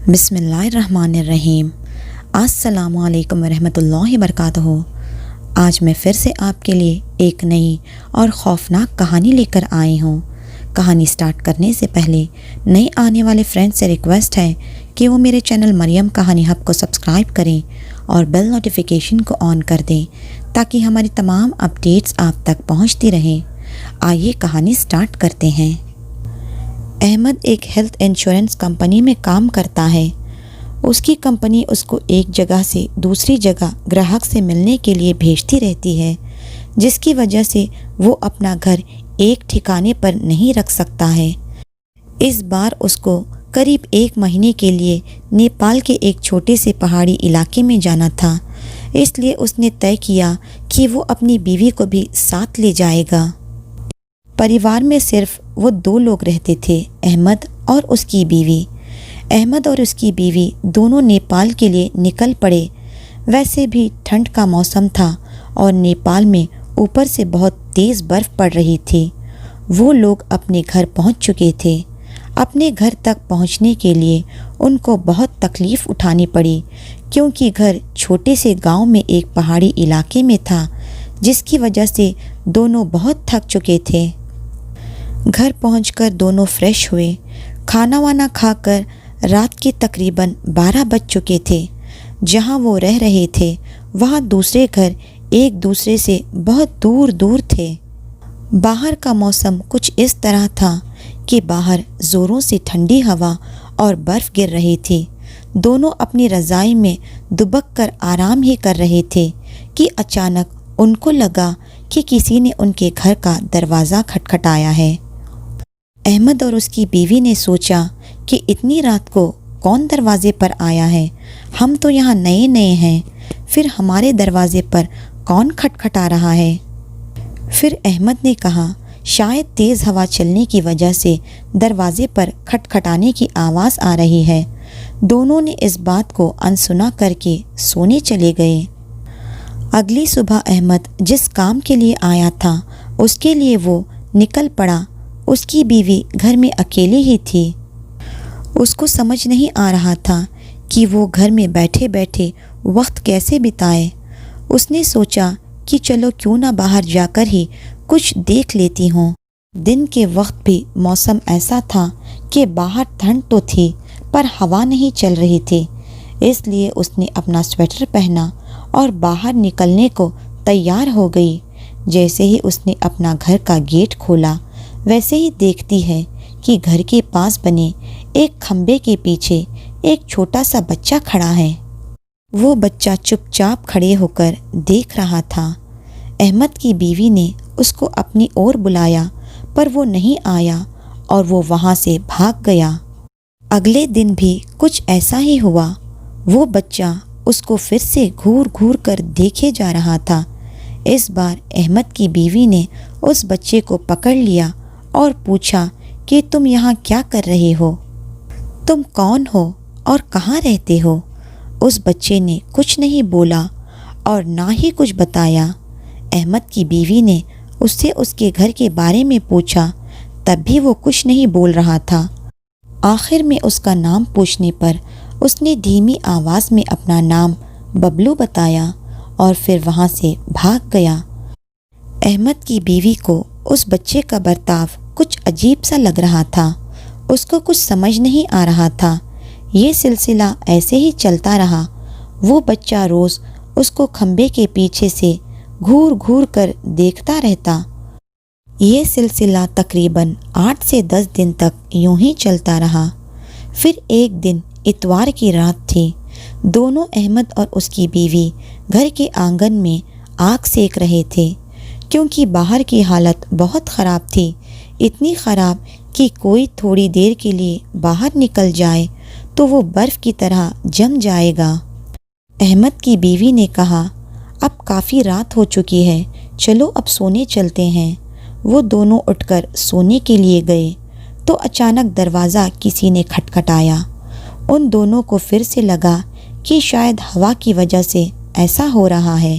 بسم اللہ الرحمن الرحیم۔ السلام علیکم ورحمۃ اللہ وبرکاتہ۔ آج میں پھر سے آپ کے لیے ایک نئی اور خوفناک کہانی لے کر آئی ہوں۔ کہانی سٹارٹ کرنے سے پہلے نئے آنے والے فرینڈ سے ریکویسٹ ہے کہ وہ میرے چینل مریم کہانی ہب کو سبسکرائب کریں اور بیل نوٹیفیکیشن کو آن کر دیں تاکہ ہماری تمام اپڈیٹس آپ تک پہنچتی رہیں۔ آئیے کہانی سٹارٹ کرتے ہیں۔ احمد ایک ہیلتھ انشورنس کمپنی میں کام کرتا ہے۔ اس کی کمپنی اس کو ایک جگہ سے دوسری جگہ گراہک سے ملنے کے لیے بھیجتی رہتی ہے، جس کی وجہ سے وہ اپنا گھر ایک ٹھکانے پر نہیں رکھ سکتا ہے۔ اس بار اس کو قریب 1 مہینے کے لیے نیپال کے ایک چھوٹے سے پہاڑی علاقے میں جانا تھا، اس لیے اس نے طے کیا کہ وہ اپنی بیوی کو بھی ساتھ لے جائے گا۔ پریوار میں صرف وہ 2 لوگ رہتے تھے، احمد اور اس کی بیوی۔ احمد اور اس کی بیوی دونوں نیپال کے لیے نکل پڑے۔ ویسے بھی ٹھنڈ کا موسم تھا اور نیپال میں اوپر سے بہت تیز برف پڑ رہی تھی۔ وہ لوگ اپنے گھر پہنچ چکے تھے۔ اپنے گھر تک پہنچنے کے لیے ان کو بہت تکلیف اٹھانی پڑی، کیونکہ گھر چھوٹے سے گاؤں میں ایک پہاڑی علاقے میں تھا، جس کی وجہ سے دونوں بہت تھک چکے تھے۔ گھر پہنچ کر دونوں فریش ہوئے۔ کھانا وانا کھا کر رات کے تقریباً 12 بج چکے تھے۔ جہاں وہ رہ رہے تھے وہاں دوسرے گھر ایک دوسرے سے بہت دور دور تھے۔ باہر کا موسم کچھ اس طرح تھا کہ باہر زوروں سے ٹھنڈی ہوا اور برف گر رہی تھی۔ دونوں اپنی رضائی میں دبک کر آرام ہی کر رہے تھے کہ اچانک ان کو لگا کہ کسی نے ان کے گھر کا دروازہ کھٹکھٹایا ہے۔ احمد اور اس کی بیوی نے سوچا کہ اتنی رات کو کون دروازے پر آیا ہے؟ ہم تو یہاں نئے نئے ہیں، پھر ہمارے دروازے پر کون کھٹکھٹا رہا ہے؟ پھر احمد نے کہا، شاید تیز ہوا چلنے کی وجہ سے دروازے پر کھٹکھٹانے کی آواز آ رہی ہے۔ دونوں نے اس بات کو انسنا کر کے سونے چلے گئے۔ اگلی صبح احمد جس کام کے لیے آیا تھا اس کے لیے وہ نکل پڑا۔ اس کی بیوی گھر میں اکیلی ہی تھی۔ اس کو سمجھ نہیں آ رہا تھا کہ وہ گھر میں بیٹھے بیٹھے وقت کیسے بتائے۔ اس نے سوچا کہ چلو کیوں نہ باہر جا کر ہی کچھ دیکھ لیتی ہوں۔ دن کے وقت بھی موسم ایسا تھا کہ باہر ٹھنڈ تو تھی پر ہوا نہیں چل رہی تھی، اس لیے اس نے اپنا سویٹر پہنا اور باہر نکلنے کو تیار ہو گئی۔ جیسے ہی اس نے اپنا گھر کا گیٹ کھولا، ویسے ہی دیکھتی ہے کہ گھر کے پاس بنے ایک کھمبے کے پیچھے ایک چھوٹا سا بچہ کھڑا ہے۔ وہ بچہ چپ چاپ کھڑے ہو کر دیکھ رہا تھا۔ احمد کی بیوی نے اس کو اپنی اور بلایا پر وہ نہیں آیا اور وہ وہاں سے بھاگ گیا۔ اگلے دن بھی کچھ ایسا ہی ہوا۔ وہ بچہ اس کو پھر سے گھور گھور کر دیکھے جا رہا تھا۔ اس بار احمد کی بیوی نے اس بچے کو پکڑ لیا اور پوچھا کہ تم یہاں کیا کر رہے ہو؟ تم کون ہو اور کہاں رہتے ہو؟ اس بچے نے کچھ نہیں بولا اور نہ ہی کچھ بتایا۔ احمد کی بیوی نے اس سے اس کے گھر کے بارے میں پوچھا، تب بھی وہ کچھ نہیں بول رہا تھا۔ آخر میں اس کا نام پوچھنے پر اس نے دھیمی آواز میں اپنا نام ببلو بتایا اور پھر وہاں سے بھاگ گیا۔ احمد کی بیوی کو اس بچے کا برتاؤ کچھ عجیب سا لگ رہا تھا۔ اس کو کچھ سمجھ نہیں آ رہا تھا۔ یہ سلسلہ ایسے ہی چلتا رہا۔ وہ بچہ روز اس کو کھمبے کے پیچھے سے گھور گھور کر دیکھتا رہتا۔ یہ سلسلہ تقریباً 8 سے 10 دن تک یوں ہی چلتا رہا۔ پھر ایک دن اتوار کی رات تھی۔ دونوں احمد اور اس کی بیوی گھر کے آنگن میں آگ سیک رہے تھے، کیونکہ باہر کی حالت بہت خراب تھی، اتنی خراب کہ کوئی تھوڑی دیر کے لیے باہر نکل جائے تو وہ برف کی طرح جم جائے گا۔ احمد کی بیوی نے کہا، اب کافی رات ہو چکی ہے، چلو اب سونے چلتے ہیں۔ وہ دونوں اٹھ کر سونے کے لیے گئے تو اچانک دروازہ کسی نے کھٹکھٹایا۔ ان دونوں کو پھر سے لگا کہ شاید ہوا کی وجہ سے ایسا ہو رہا ہے۔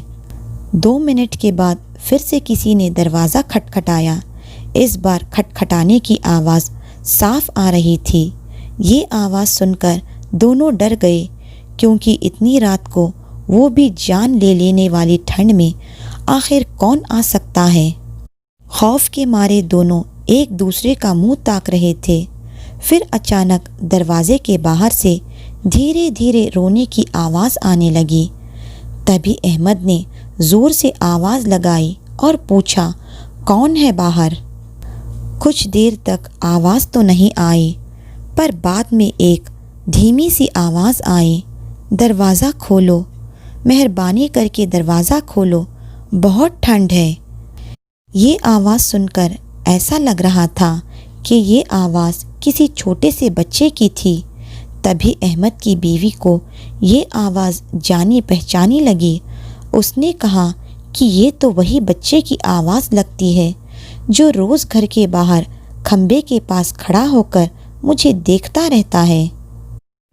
2 منٹ کے بعد پھر سے کسی نے دروازہ کھٹکھٹایا۔ اس بار کھٹکھٹانے کی آواز صاف آ رہی تھی۔ یہ آواز سن کر دونوں ڈر گئے کیونکہ اتنی رات کو وہ بھی جان لے لینے والی ٹھنڈ میں آخر کون آ سکتا ہے۔ خوف کے مارے دونوں ایک دوسرے کا منہ تاک رہے تھے۔ پھر اچانک دروازے کے باہر سے دھیرے دھیرے رونے کی آواز آنے لگی۔ تبھی احمد نے زور سے آواز لگائی اور پوچھا، کون ہے باہر؟ کچھ دیر تک آواز تو نہیں آئی، پر بعد میں ایک دھیمی سی آواز آئی، دروازہ کھولو، مہربانی کر کے دروازہ کھولو، بہت ٹھنڈ ہے۔ یہ آواز سن کر ایسا لگ رہا تھا کہ یہ آواز کسی چھوٹے سے بچے کی تھی۔ تبھی احمد کی بیوی کو یہ آواز جانی پہچانی لگی۔ اس نے کہا کہ یہ تو وہی بچے کی آواز لگتی ہے جو روز گھر کے باہر کھمبے کے پاس کھڑا ہو کر مجھے دیکھتا رہتا ہے۔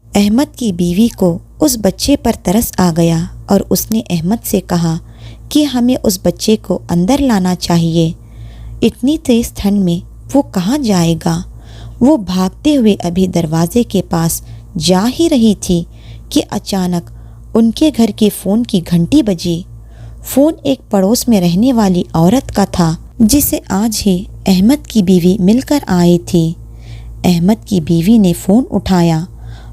احمد کی بیوی کو اس بچے پر ترس آ گیا اور اس نے احمد سے کہا کہ ہمیں اس بچے کو اندر لانا چاہیے۔ اتنی تیز ٹھنڈ میں وہ کہاں جائے گا؟ وہ بھاگتے ہوئے ابھی دروازے کے پاس جا ہی رہی تھی کہ اچانک ان کے گھر کے فون کی گھنٹی بجی۔ فون ایک پڑوس میں رہنے والی عورت کا تھا جسے آج ہی احمد کی بیوی مل کر آئی تھی۔ احمد کی بیوی نے فون اٹھایا۔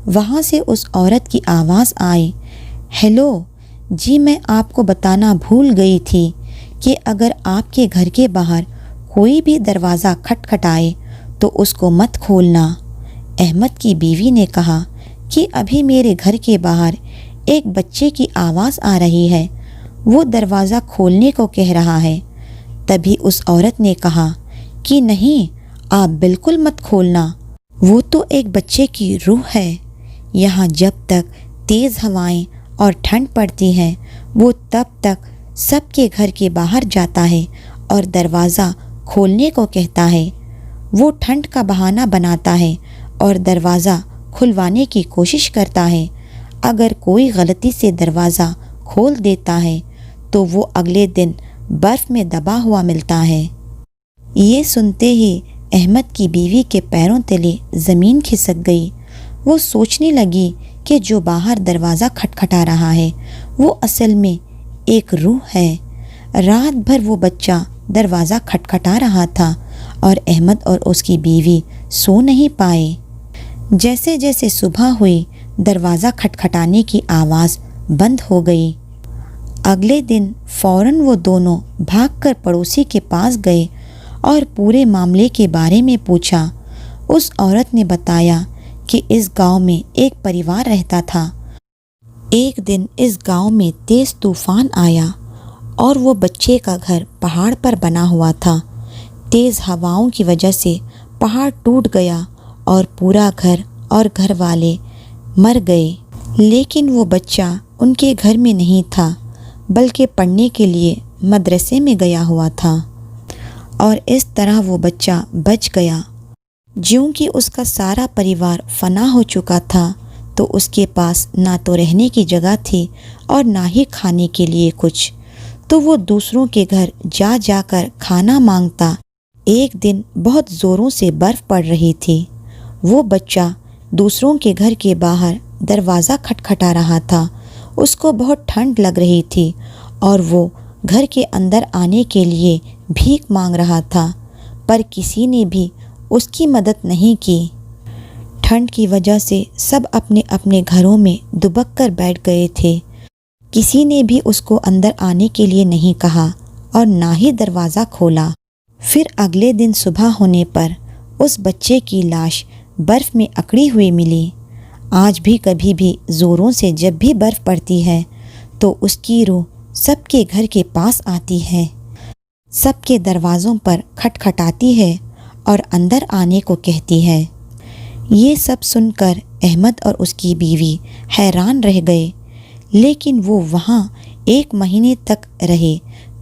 وہاں سے اس عورت کی آواز آئی، ہیلو جی، میں آپ کو بتانا بھول گئی تھی کہ اگر آپ کے گھر کے باہر کوئی بھی دروازہ کھٹکھٹائے تو اس کو مت کھولنا۔ احمد کی بیوی نے کہا کہ ابھی میرے گھر کے باہر ایک بچے کی آواز آ رہی ہے، وہ دروازہ کھولنے کو کہہ رہا ہے۔ تبھی اس عورت نے کہا کہ نہیں، آپ بالکل مت کھولنا، وہ تو ایک بچے کی روح ہے۔ یہاں جب تک تیز ہوائیں اور ٹھنڈ پڑتی ہے وہ تب تک سب کے گھر کے باہر جاتا ہے اور دروازہ کھولنے کو کہتا ہے۔ وہ ٹھنڈ کا بہانہ بناتا ہے اور دروازہ کھلوانے کی کوشش کرتا ہے۔ اگر کوئی غلطی سے دروازہ کھول دیتا ہے تو وہ اگلے دن برف میں دبا ہوا ملتا ہے۔ یہ سنتے ہی احمد کی بیوی کے پیروں تلے زمین کھسک گئی۔ وہ سوچنے لگی کہ جو باہر دروازہ کھٹکھٹا رہا ہے وہ اصل میں ایک روح ہے۔ رات بھر وہ بچہ دروازہ کھٹکھٹا رہا تھا اور احمد اور اس کی بیوی سو نہیں پائے۔ جیسے جیسے صبح ہوئی دروازہ کھٹکھٹانے کی آواز بند ہو گئی۔ اگلے دن فوراً وہ دونوں بھاگ کر پڑوسی کے پاس گئے اور پورے معاملے کے بارے میں پوچھا۔ اس عورت نے بتایا کہ اس گاؤں میں ایک پریوار رہتا تھا۔ ایک دن اس گاؤں میں تیز طوفان آیا اور وہ بچے کا گھر پہاڑ پر بنا ہوا تھا۔ تیز ہواؤں کی وجہ سے پہاڑ ٹوٹ گیا اور پورا گھر اور گھر والے مر گئے، لیکن وہ بچہ ان کے گھر میں نہیں تھا بلکہ پڑھنے کے لیے مدرسے میں گیا ہوا تھا، اور اس طرح وہ بچہ بچ گیا۔ جیوں کہ اس کا سارا پریوار فنا ہو چکا تھا تو اس کے پاس نہ تو رہنے کی جگہ تھی اور نہ ہی کھانے کے لیے کچھ، تو وہ دوسروں کے گھر جا جا کر کھانا مانگتا۔ ایک دن بہت زوروں سے برف پڑ رہی تھی۔ وہ بچہ دوسروں کے گھر کے باہر دروازہ کھٹکھٹا رہا تھا۔ اس کو بہت ٹھنڈ لگ رہی تھی اور وہ گھر کے اندر آنے کے لیے بھیک مانگ رہا تھا، پر کسی نے بھی اس کی مدد نہیں کی۔ ٹھنڈ کی وجہ سے سب اپنے اپنے گھروں میں دبک کر بیٹھ گئے تھے۔ کسی نے بھی اس کو اندر آنے کے لیے نہیں کہا اور نہ ہی دروازہ کھولا۔ پھر اگلے دن صبح ہونے پر اس بچے کی لاش برف میں اکڑی ہوئی ملی۔ آج بھی کبھی بھی زوروں سے جب بھی برف پڑتی ہے تو اس کی روح سب کے گھر کے پاس آتی ہے، سب کے دروازوں پر کھٹکھٹاتی ہے اور اندر آنے کو کہتی ہے۔ یہ سب سن کر احمد اور اس کی بیوی حیران رہ گئے، لیکن وہ وہاں 1 مہینے تک رہے۔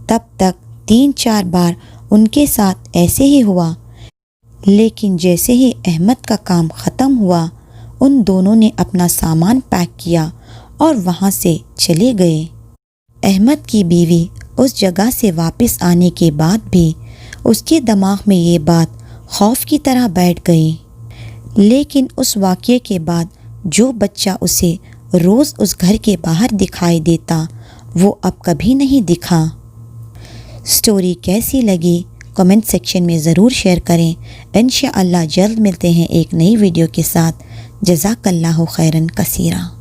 تب تک 3-4 بار ان کے ساتھ ایسے ہی ہوا، لیکن جیسے ہی احمد کا کام ختم ہوا ان دونوں نے اپنا سامان پیک کیا اور وہاں سے چلے گئے۔ احمد کی بیوی اس جگہ سے واپس آنے کے بعد بھی اس کے دماغ میں یہ بات خوف کی طرح بیٹھ گئی، لیکن اس واقعے کے بعد جو بچہ اسے روز اس گھر کے باہر دکھائی دیتا وہ اب کبھی نہیں دکھا۔ سٹوری کیسی لگی کمنٹ سیکشن میں ضرور شیئر کریں۔ انشاءاللہ جلد ملتے ہیں ایک نئی ویڈیو کے ساتھ۔ جزاک اللہ خیرن کثیرا۔